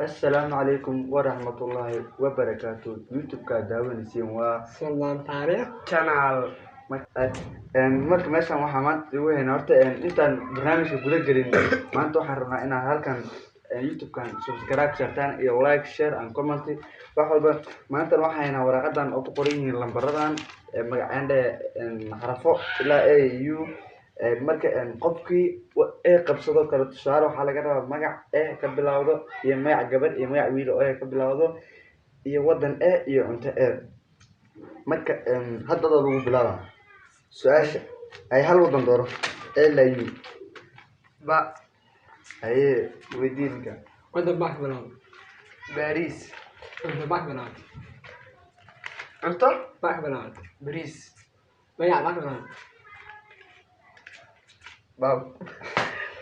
السلام عليكم ورحمة الله وبركاته يوتيوب كداونيسين سلمان طارق channel marka meeshan waxaa maanta ugu weyn horta intaan barnaamijka guda gelin maanta waxaan rabnaa inaan halkan youtube-kan subscribe saartaan iyo like share and comment wax walba maanta waxayna waraaqadan oo ku qoran yihiin lambaradan magaceende xarafo ilaa au marka qofkii ee qabsado kala tusaale waxaa laga rabaa magac ee ka bilowdo iyo magac gabadh iyo magac wiil oo ka bilowdo iyo wadan ee iyo cunto ee marka hadda lagu bilaabaa su-aasha ay hal wadan dooro ilaa yu ba ay weydiinka وده باك بلاد باريس وده باك بلاد انت باك بلاد باريس ما يع باك بلاد baab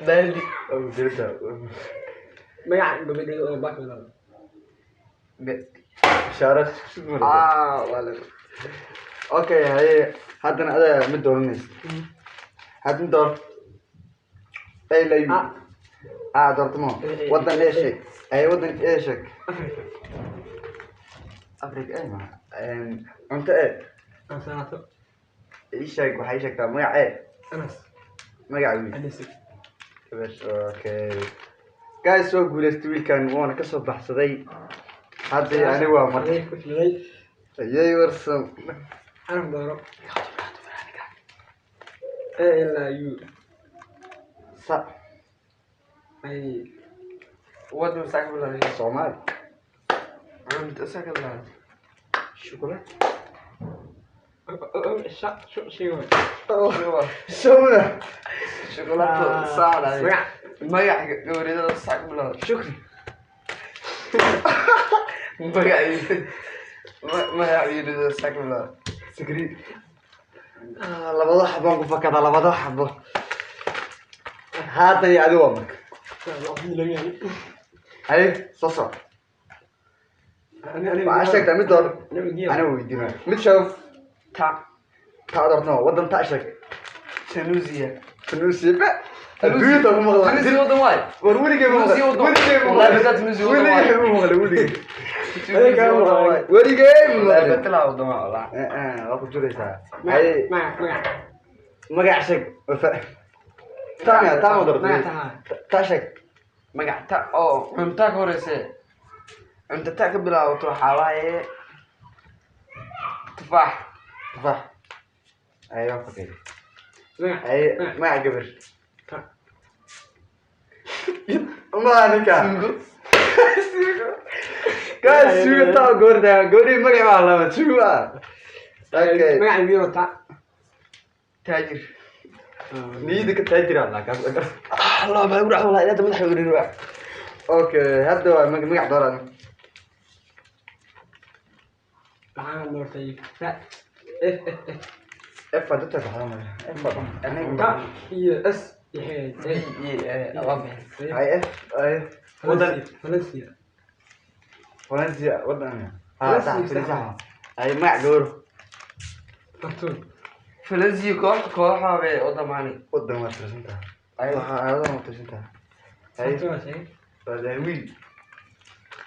بالي oo jirta ما يع ببدي باك بلاد shaarat ولا okay hay haddana ada mid dooranaysa hadda door ilaa yu doortamo wadan ee sheeg ay wadan ee sheeg afrika ay ma cunto ee أنساناتو ii sheeg waxay sheegtaa magac ee أنس magac wiil أنسي okay guys soo guuleystay wiilkan waana ka soo baxsaday hadda ani waa markay عليك كل لي ayay warsan أنا بدورو إيه إلا يو sa أي ودي مساك بالله Soomaali انت ساك بالله shukulad شو شيء شو sowna شوكولاته صار مقع ما يحق قوري ده ساك بالله shukri ما يعيد ده ساك بالله sigrid labada xabaan ku fakada labada xabo hadda iyo adigu waa marka hay soo soco waxaa sheegtaa mid door ana weydiinaya mid sheego تا taa doortano wadan taa sheeg تونسيا tunuusiba adduunyada ku maqla تونسيا وطن واي war weligay ma maqla Tunuusiya wadan- weligay ma والله maqla بدأت تونسيا وطن weligay واي ma maqla weligay تونسيا وطن واي weligay ma والله maqla بطلع وطن واي والله waa ku jiraysaa hay مقع magac sheeg tama tama doortay مقع تعال taa sheeg magac ta oo cunta ka horeyse cunta ta ka bilaabato waxaa waaye tufaax tufaax aywa fakay مقع ay magac gabar ma ninka guys suuga taa goorda goori magac baa lama suuga okay مقع يبيرو تا taajir niyada ka taajira la ka allah baa ugu dhaxwala inaad madaxa weerin waa okay hadda waa magac dooran تعال نورتي لا f hadda taa baxda f تا هي اس يحيى ay f ay wadan فالنسيا Valencia wadan ah taa Valencia ay magac gabar فرتون falansiya kooxaa bay wadamaani wadan waa tirsantaa ay waxa aadan u tirsantaa ay فرتون شيء waa wiil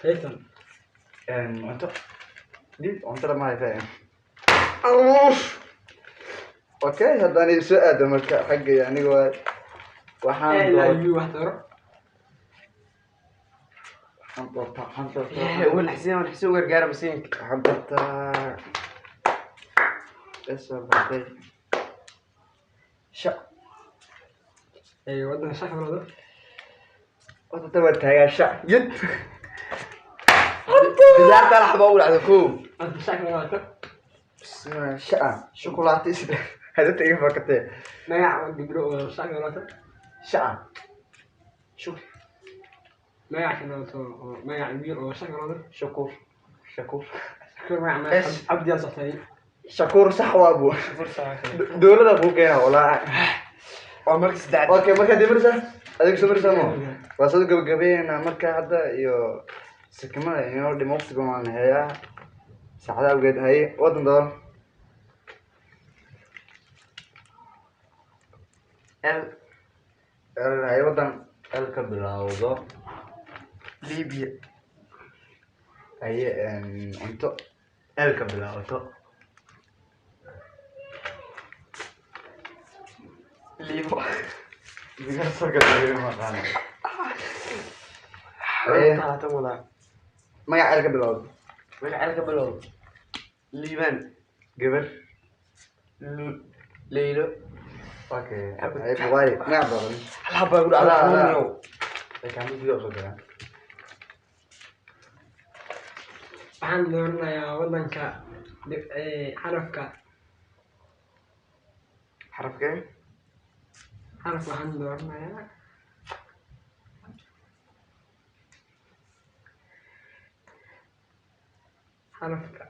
تيتون cunto dib cuntada ma haysaa okay haddaan soo aado marka xagga aniga waa waxaan لا يو واحد doortaa wanaxseen gargaara masiinka waxaan doortaa اسمع بعدين شا اي ودنا شحن ولا وانت تبغى شا جد biyaarta la xabo walaal koob انت شحن ولا شا شوكولاتة إسده هذا تيجي فكرته ما يعمل بيقولوا شحن ولا شا شوف ما يعرف ما يعمل ولا شحن ولا شكور شكور كل ما يعمل إيش؟ عبد يا صحيح شكور صح وابو فرصه دولة أبوك يا ولا waa markii saddex أوكي مركز دي مرسا أديك سمرسا مو وصلت قبل قبلين مركز هذا يو سكمل يعني دي موقف كمان هي ساعات بجد هاي وطن دور هاي وطن الكبلاوضة liibiya haye cunto eelka bilaabato liibo diga soo galay maqaan taata wala magac eelka bilaabato magaca ka bilow liiban gabar leylo okay ay buway magac badan halaba guud ala kuuniyo ay kaamu video soo galay waxaan dooranayaa wadanka xarafka xarafkee xaraf waxaan dooranayaa xarafka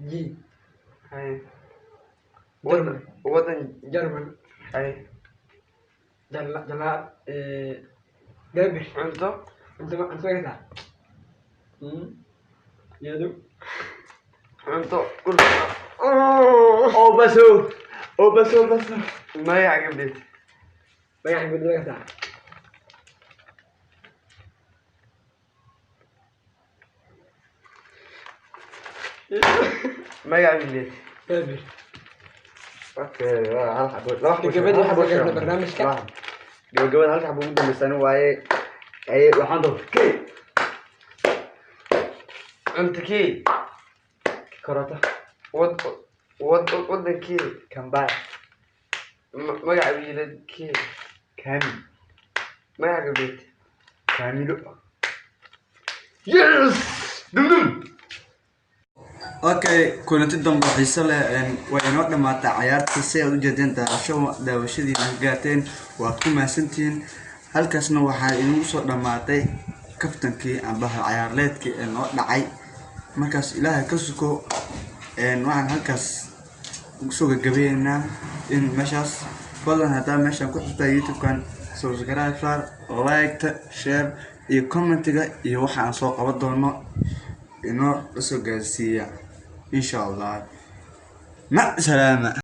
G hay German wadan German hay jalaad gaabir cunto انت كده يا دوب cunto kul oo baso magaca gabdheed ما يعني بدي لك ساعة magaca gabdheed كابر okay hal xabo laba xabo gabadhi waxa baqayna barnaamijka gabadha hal xabo ugu dambeysana waaye ay waxaan doortay cunto kii karota wadankii kambaa magaca wiilad kii kami magaca gabdheed kamilo yes dum okay kulanti dambe xiiso leh way inoo dhamaatay ciyaarta si aad u jeedeen daawashadiina gaateen waad ku mahadsantihiin halkaasna waxaa inuu soo dhamaatay kaftankii amba ciyaarleedkii ee noo dhacay markaas ilaahay ka suko waxaan halkaas soo gagabeynaa in meeshaas fadlan haddaa meeshaan ku xirtaa youtube-kan subscribe like share iyo commentiga iyo waxaan soo qaban doono inoo la soo gaarsiiya insha allah مع السلامة.